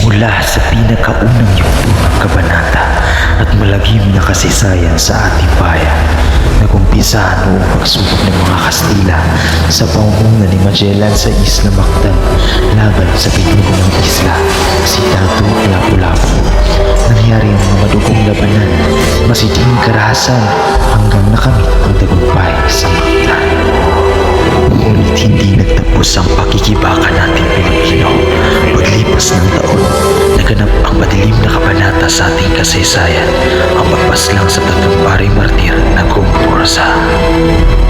Simula sa pinakaunang yugto ng kabanata at malagim na kasaysayan sa ating bayan. Nagumpisa noong pagsubok ng mga Kastila sa pangunguna ni Magellan sa Isla Mactan laban sa pinuno ng isla, si Dato Lapu-Lapu. Nangyari ang mga madugong labanan, masiding karahasan hanggang nakamit ang tagumpay sa Mactan. Ngunit hindi nagtapos ang pakikibaka nating Pilipino. Paglipas ng taon, naganap ang madilim na kabanata sa ating kasaysayan, ang pagpaslang sa tatlong paring martir na Gomporza.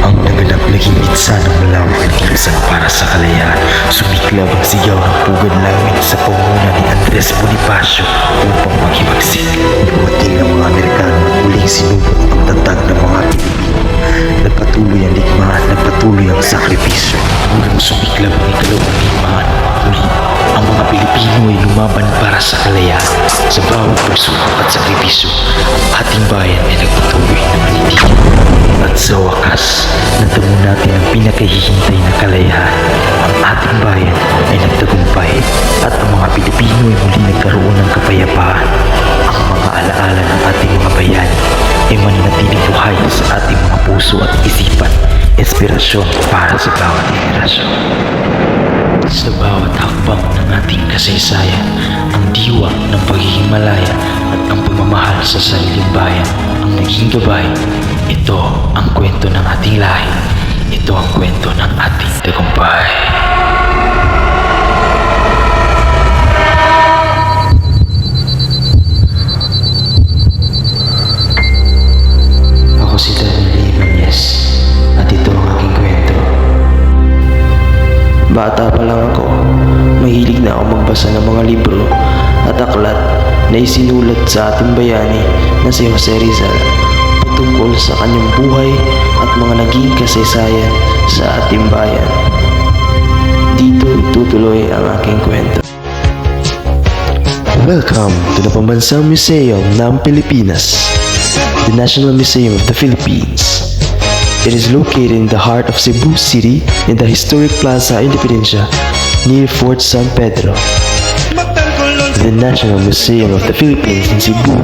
Ang naganap naging itsa ng malawak na kilusan para sa kalayaan. Sumiklab ang sigaw ng pugad langit sa pangunguna ni Andres Bonifacio upang maghimagsik. Dumating ang mga Amerikano at muling sinubok ang tatag ng mga Pilipino. Nagpatuloy ang digmaan, nagpatuloy ang sakripisyo. Hanggang sumiklab ang ikalawang digmaan. Muli, ang mga Pilipino ay lumaban para sa kalayaan. Sa bawat pagsubok at sakripisyo, ang ating bayan ay nagpatuloy na manitig. At sa wakas, natamo natin ang pinakahihintay na kalayaan. Ang ating bayan ay nagtagumpay at ang mga Pilipino ay muli nagkaroon ng kapayapaan. Ang mga alaala ng ating mga bayani ay mananatiling buhay sa ating mga puso at isipan, inspirasyon para sa bawat henerasyon. Sa bawat hakbang ng ating kasaysayan, ang diwa ng pagiging malaya at ang pagmamahal sa sariling bayan ang naging gabay. Ito ang kwento ng ating lahi. Ito ang kwento ng ating tagumpay. Ako si Daniel Ibanez at ito ang aking kwento. Bata pa lang ako, mahilig na ako magbasa ng mga libro at aklat na isinulat sa ating bayani na si Jose Rizal patungkol sa kanyang buhay at mga naging kasaysayan sa ating bayan. Dito itutuloy ang aking kwento. Welcome to the Pambansang Museum ng Pilipinas, the National Museum of the Philippines. It is located in the heart of Cebu City in the historic Plaza Independencia near Fort San Pedro. The National Museum of the Philippines in Cebu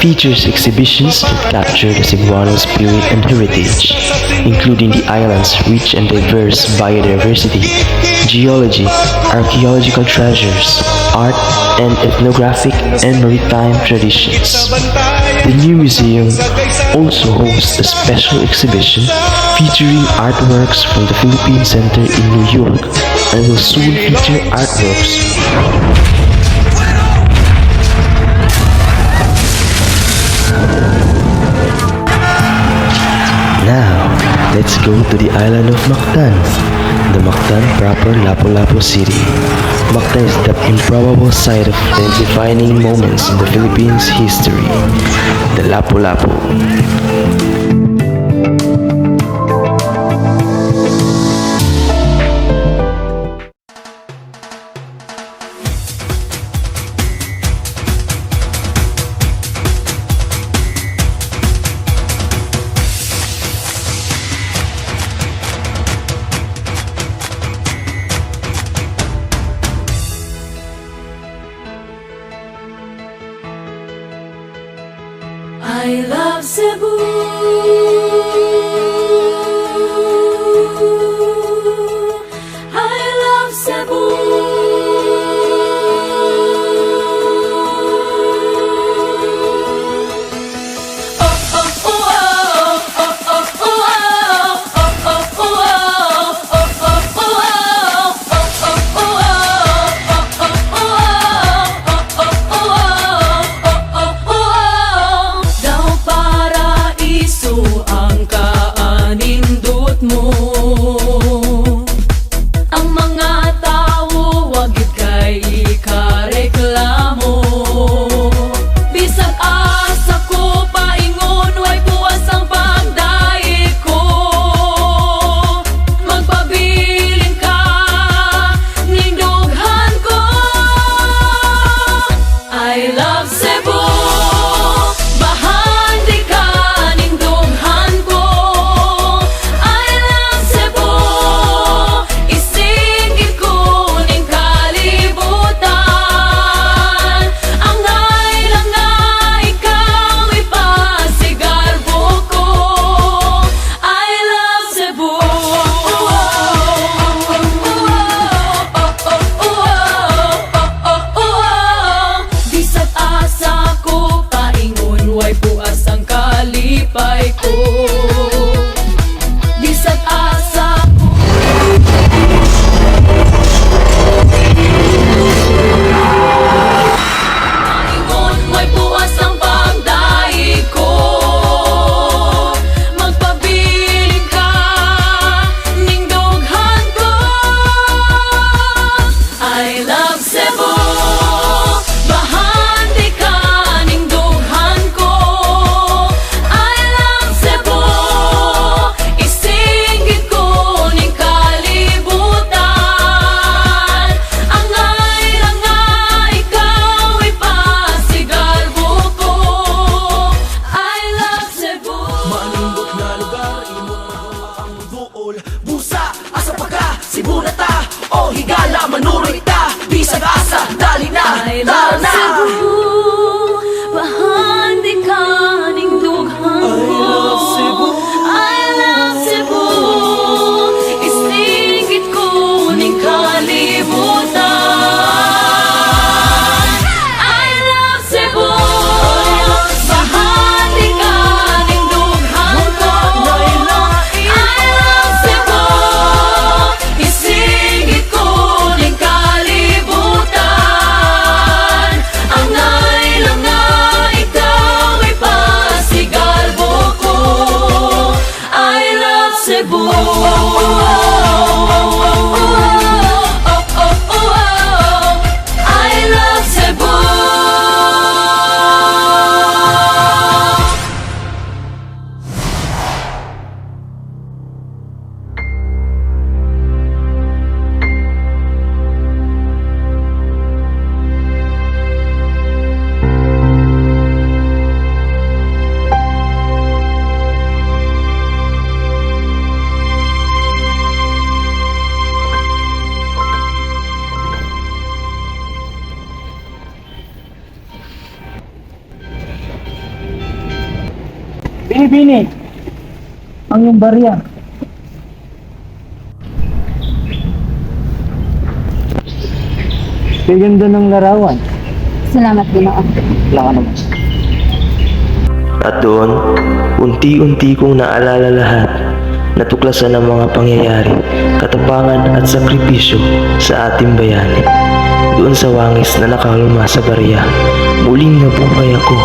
features exhibitions that capture the Cebuano spirit and heritage, including the island's rich and diverse biodiversity, geology, archaeological treasures, art, and ethnographic and maritime traditions. The new museum also hosts a special exhibition featuring artworks from the Philippine Center in New York and will soon feature artworks Now, let's go to the island of Mactan, the Mactan proper Lapu-Lapu City. Mactan is the improbable site of the defining moments in the Philippines' history, the Lapu-Lapu. I love Cebu. I love Cebu. Daw paraiso Bini-bini! Ang yung barya. Ganda ng larawan. Salamat, Ginoo. Wala ka naman. At doon, unti-unti kong naalala lahat. Natuklasan ang mga pangyayari, katapangan at sakripisyo sa ating bayani. Doon sa wangis na nakaluma sa barya, muling nabuhay ako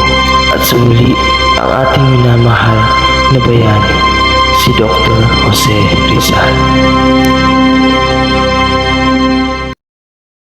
at sa muli ang ating minamahal na bayani, si Dr. Jose Rizal.